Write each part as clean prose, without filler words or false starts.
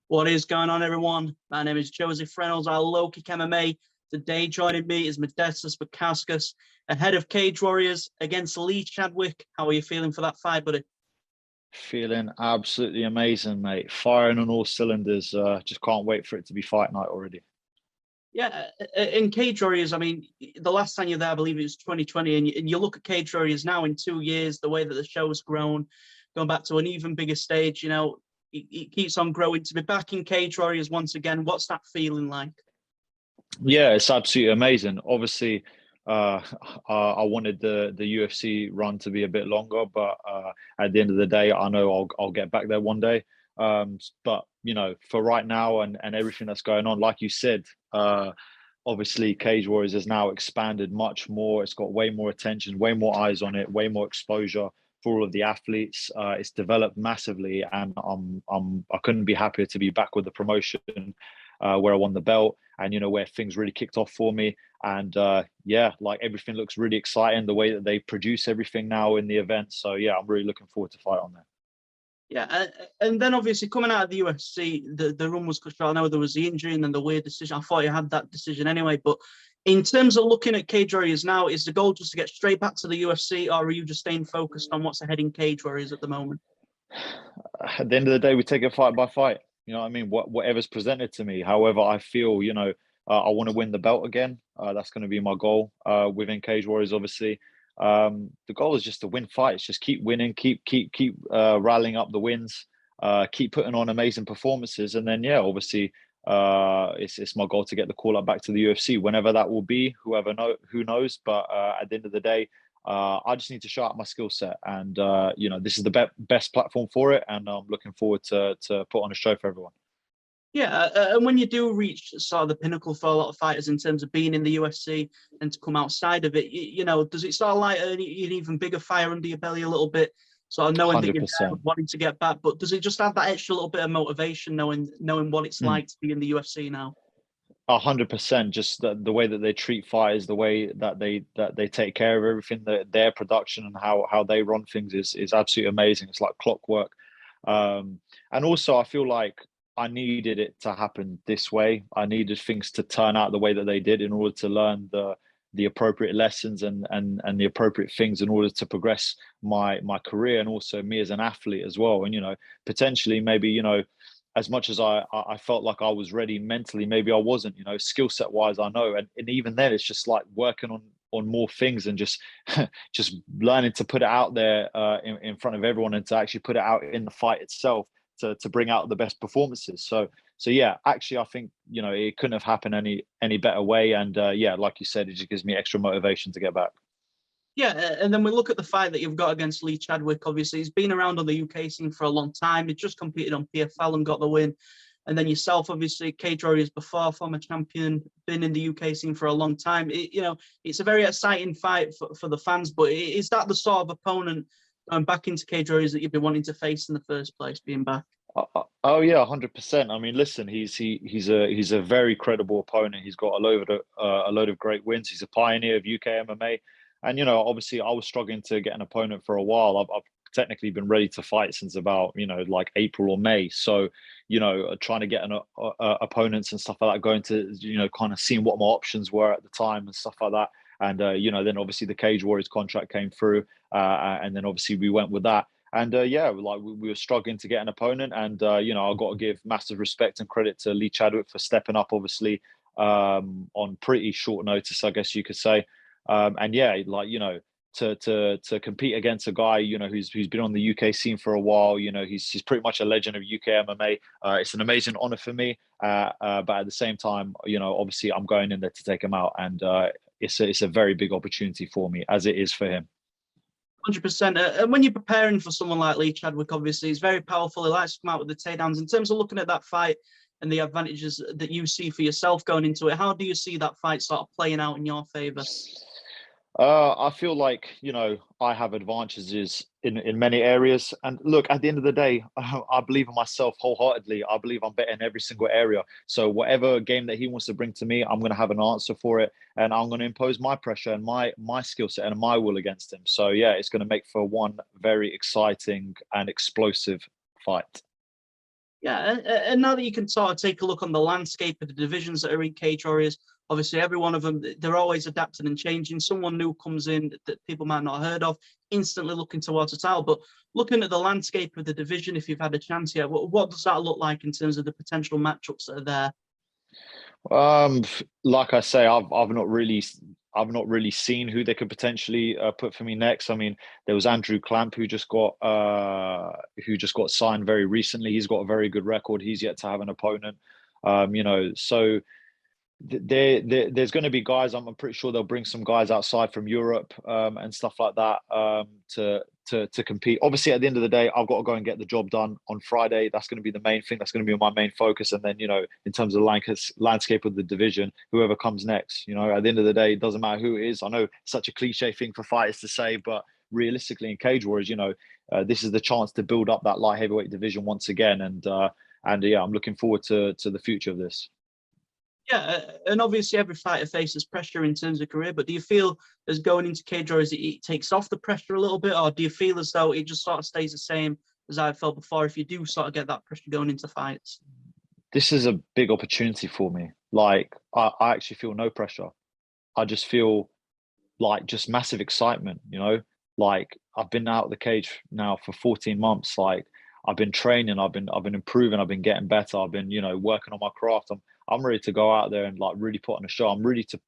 What is going on, everyone? My name is Joe Reynolds of LowKicKMMA. Today, joining me is Modestas Bukauskas, ahead of Cage Warriors against Chadwick. How are you feeling for that fight, buddy? Feeling absolutely amazing, mate. Firing on all cylinders. Just can't wait for it to be fight night already. Yeah, in Cage Warriors, I mean, the last time you're there, I believe it was 2020, and you look at Cage Warriors now in 2 years, the way that the show's grown, going back to an even bigger stage, it keeps on growing. To be back in Cage Warriors once again, what's that feeling like? Yeah, it's absolutely amazing. Obviously, I wanted the UFC run to be a bit longer, but at the end of the day, I know I'll get back there one day. But for right now and everything that's going on, like you said, obviously Cage Warriors has now expanded much more. It's got way more attention, way more eyes on it, way more exposure for all of the athletes. It's developed massively, and I couldn't be happier to be back with the promotion where I won the belt, and where things really kicked off for me. And yeah, like everything looks really exciting, the way that they produce everything now in the event. So yeah, I'm really looking forward to fight on there. Yeah, and then obviously coming out of the UFC, the run was cut short. I know there was the injury and then the weird decision. I thought you had that decision anyway. But in terms of looking at Cage Warriors now, is the goal just to get straight back to the UFC, or are you just staying focused on what's ahead in Cage Warriors at the moment? At the end of the day, we take it fight by fight. You know what I mean? Whatever's presented to me. However, I feel, I want to win the belt again. That's going to be my goal within Cage Warriors, obviously. The goal is just to win fights, just keep winning, keep rallying up the wins, keep putting on amazing performances, and then yeah, obviously, it's my goal to get the call up back to the UFC whenever that will be. Who knows? But at the end of the day, I just need to show out my skill set, and this is the best platform for it, and I'm looking forward to put on a show for everyone. Yeah, and when you do reach sort of the pinnacle for a lot of fighters in terms of being in the UFC and to come outside of it, does it sort of light an even bigger fire under your belly a little bit, sort of knowing that you're 100%. wanting to get back? But does it just have that extra little bit of motivation knowing what it's like to be in the UFC now? 100%. Just the way that they treat fighters, the way that they take care of everything, their production and how they run things is absolutely amazing. It's like clockwork. And also, I feel like I needed it to happen this way. I needed things to turn out the way that they did in order to learn the appropriate lessons and the appropriate things in order to progress my career, and also me as an athlete as well. And potentially maybe as much as I felt like I was ready mentally, maybe I wasn't. Skill set wise, I know, and even then, it's just like working on more things and just just learning to put it out there in front of everyone, and to actually put it out in the fight itself to bring out the best performances. So yeah, actually, I think it couldn't have happened any better way. And yeah, like you said, it just gives me extra motivation to get back. Yeah, and then we look at the fight that you've got against Chadwick. Obviously, he's been around on the UK scene for a long time. He just competed on PFL and got the win. And then yourself, obviously, Cage Warriors before, former champion, been in the UK scene for a long time. It's a very exciting fight for the fans. But is that the sort of opponent going back into Cage Warriors that you've been wanting to face in the first place, being back? Oh yeah, 100%. I mean, listen, he's a very credible opponent. He's got a load of great wins. He's a pioneer of UK MMA, and obviously, I was struggling to get an opponent for a while. I've technically been ready to fight since about like April or May. So trying to get an opponents and stuff like that, going to kind of seeing what my options were at the time and stuff like that. And then obviously the Cage Warriors contract came through, and then obviously we went with that. And yeah, like we were struggling to get an opponent, and I got to give massive respect and credit to Chadwick for stepping up, obviously, on pretty short notice, I guess you could say. And yeah, like to compete against a guy who's been on the UK scene for a while, he's pretty much a legend of UK MMA. It's an amazing honor for me, but at the same time, obviously I'm going in there to take him out, and it's a very big opportunity for me, as it is for him. 100%. And when you're preparing for someone like Chadwick, obviously, he's very powerful. He likes to come out with the takedowns. In terms of looking at that fight and the advantages that you see for yourself going into it, how do you see that fight sort of playing out in your favor? I feel like I have advantages in many areas, and look, at the end of the day, I believe in myself wholeheartedly. I believe I'm better in every single area. So whatever game that he wants to bring to me, I'm going to have an answer for it, and I'm going to impose my pressure and my skill set and my will against him. So yeah, it's going to make for one very exciting and explosive fight. Yeah, and now that you can sort of take a look on the landscape of the divisions that are in Cage Warriors, obviously every one of them, they're always adapting and changing. Someone new comes in that people might not have heard of, instantly looking towards the title. But looking at the landscape of the division, if you've had a chance yet, what does that look like in terms of the potential matchups that are there? Like I say, I've not really seen who they could potentially put for me next. I mean, there was Andrew Clamp who just got signed very recently. He's got a very good record. He's yet to have an opponent. So there's going to be guys. I'm pretty sure they'll bring some guys outside from Europe and stuff like that to compete. Obviously, at the end of the day, I've got to go and get the job done on Friday. That's going to be the main thing. That's going to be my main focus. And then, in terms of the landscape of the division, whoever comes next, at the end of the day, it doesn't matter who it is. I know it's such a cliche thing for fighters to say, but realistically in Cage Warriors, this is the chance to build up that light heavyweight division once again. And yeah, I'm looking forward to the future of this. Yeah, and obviously every fighter faces pressure in terms of career, but do you feel as going into Cage Warriors, it takes off the pressure a little bit, or do you feel as though it just sort of stays the same as I felt before if you do sort of get that pressure going into fights? This is a big opportunity for me. Like, I actually feel no pressure. I just feel like just massive excitement, Like, I've been out of the cage now for 14 months. Like, I've been training, I've been improving, I've been getting better, I've been, working on my craft. I'm ready to go out there and like really put on a show. I'm ready to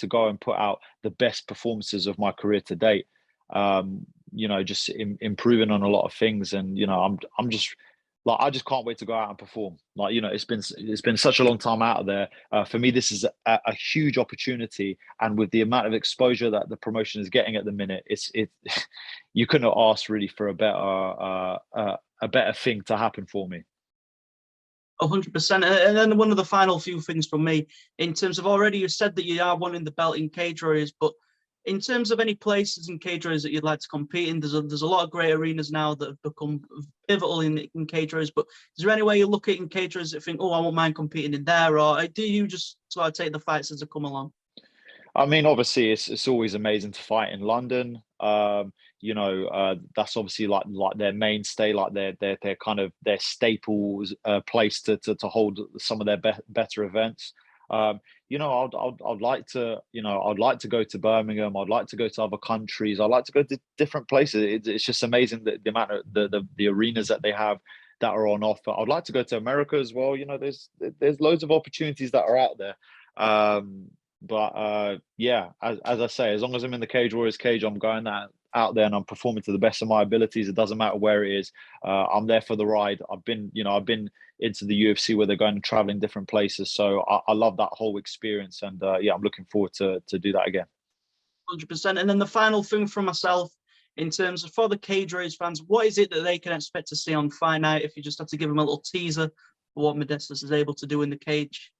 go and put out the best performances of my career to date. Just improving on a lot of things, and I'm just like, I just can't wait to go out and perform. Like, it's been such a long time out of there. For me, this is a huge opportunity, and with the amount of exposure that the promotion is getting at the minute, you couldn't have asked really for a better thing to happen for me. 100%. And then one of the final few things from me, in terms of already you said that you are wanting the belt in Cage Warriors, but in terms of any places in Cage Warriors that you'd like to compete in, there's a lot of great arenas now that have become pivotal in Cage Warriors, but is there any way you look at in Cage Warriors that think, oh, I won't mind competing in there, or do you just sort of take the fights as they come along? I mean, obviously, it's always amazing to fight in London. That's obviously like their mainstay, like their kind of their staples place to hold some of their better events. I'd like to go to Birmingham. I'd like to go to other countries. I'd like to go to different places. It's just amazing the amount of the arenas that they have that are on offer. I'd like to go to America as well. There's loads of opportunities that are out there. Yeah, as I say, as long as I'm in the Cage Warriors cage, I'm going out there and I'm performing to the best of my abilities. It doesn't matter where it is. I'm there for the ride. I've been into the UFC where they're going and traveling different places. So I love that whole experience. And yeah, I'm looking forward to do that again. 100%. And then the final thing from myself, in terms of for the Cage Warriors fans, what is it that they can expect to see on Fight Night? If you just have to give them a little teaser for what Modestas is able to do in the cage.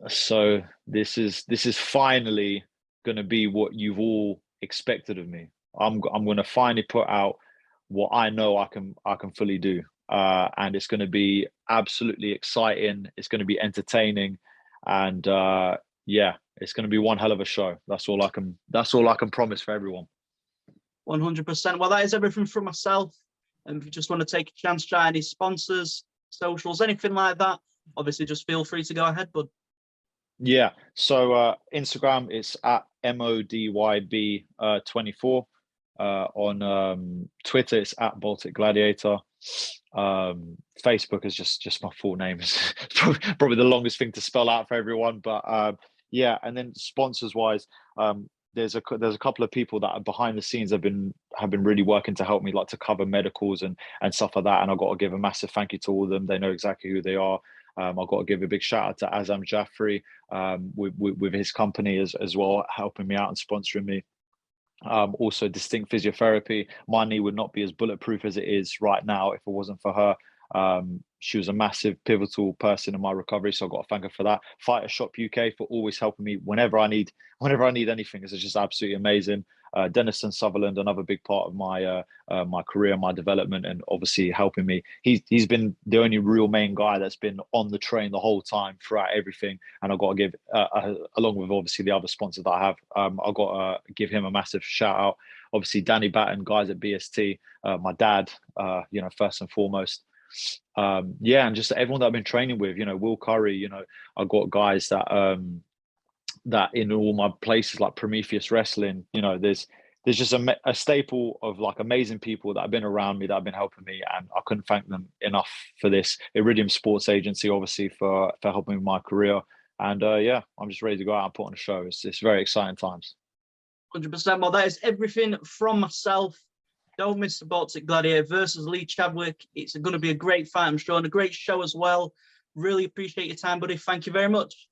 So this is finally going to be what you've all expected of me. I'm going to finally put out what I know I can fully do, and it's going to be absolutely exciting. It's going to be entertaining, and yeah, it's going to be one hell of a show. That's all I can promise for everyone. 100%. Well, that is everything from myself. And if you just want to take a chance, try any sponsors, socials, anything like that, obviously just feel free to go ahead, bud. Yeah, so Instagram it's at MODYB24. On Twitter it's at Baltic Gladiator. Facebook is just my full name. It's probably the longest thing to spell out for everyone, but yeah. And then sponsors wise, there's a couple of people that are behind the scenes have been really working to help me, like to cover medicals and stuff like that. And I've got to give a massive thank you to all of them. They know exactly who they are. I've got to give a big shout out to Azam Jaffrey with his company as well, helping me out and sponsoring me. Also Distinct Physiotherapy. My knee would not be as bulletproof as it is right now if it wasn't for her. She was a massive pivotal person in my recovery, so I've got to thank her for that. Fighter Shop UK for always helping me whenever I need anything. It's just absolutely amazing. Denison Sutherland, another big part of my my career, my development, and obviously helping me. He's been the only real main guy that's been on the train the whole time throughout everything. And I've got to give, along with obviously the other sponsors that I have, I've got to give him a massive shout out. Obviously Danny Batten, guys at BST, my dad, first and foremost. yeah, and just everyone that I've been training with, Will Curry, I've got guys that in all my places like Prometheus Wrestling, there's just a staple of like amazing people that have been around me, that have been helping me, and I couldn't thank them enough for this. Iridium Sports Agency, obviously, for helping with my career. And yeah, I'm just ready to go out and put on a show. It's very exciting times. 100%. Well, that is everything from myself. Don't miss the Baltic Gladiator versus Lee Chadwick. It's going to be a great fight, I'm sure, and a great show as well. Really appreciate your time, buddy. Thank you very much.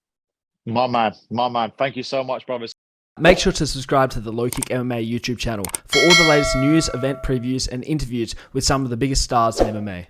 My man. Thank you so much, brothers. Make sure to subscribe to the LowKick MMA YouTube channel for all the latest news, event previews, and interviews with some of the biggest stars in MMA.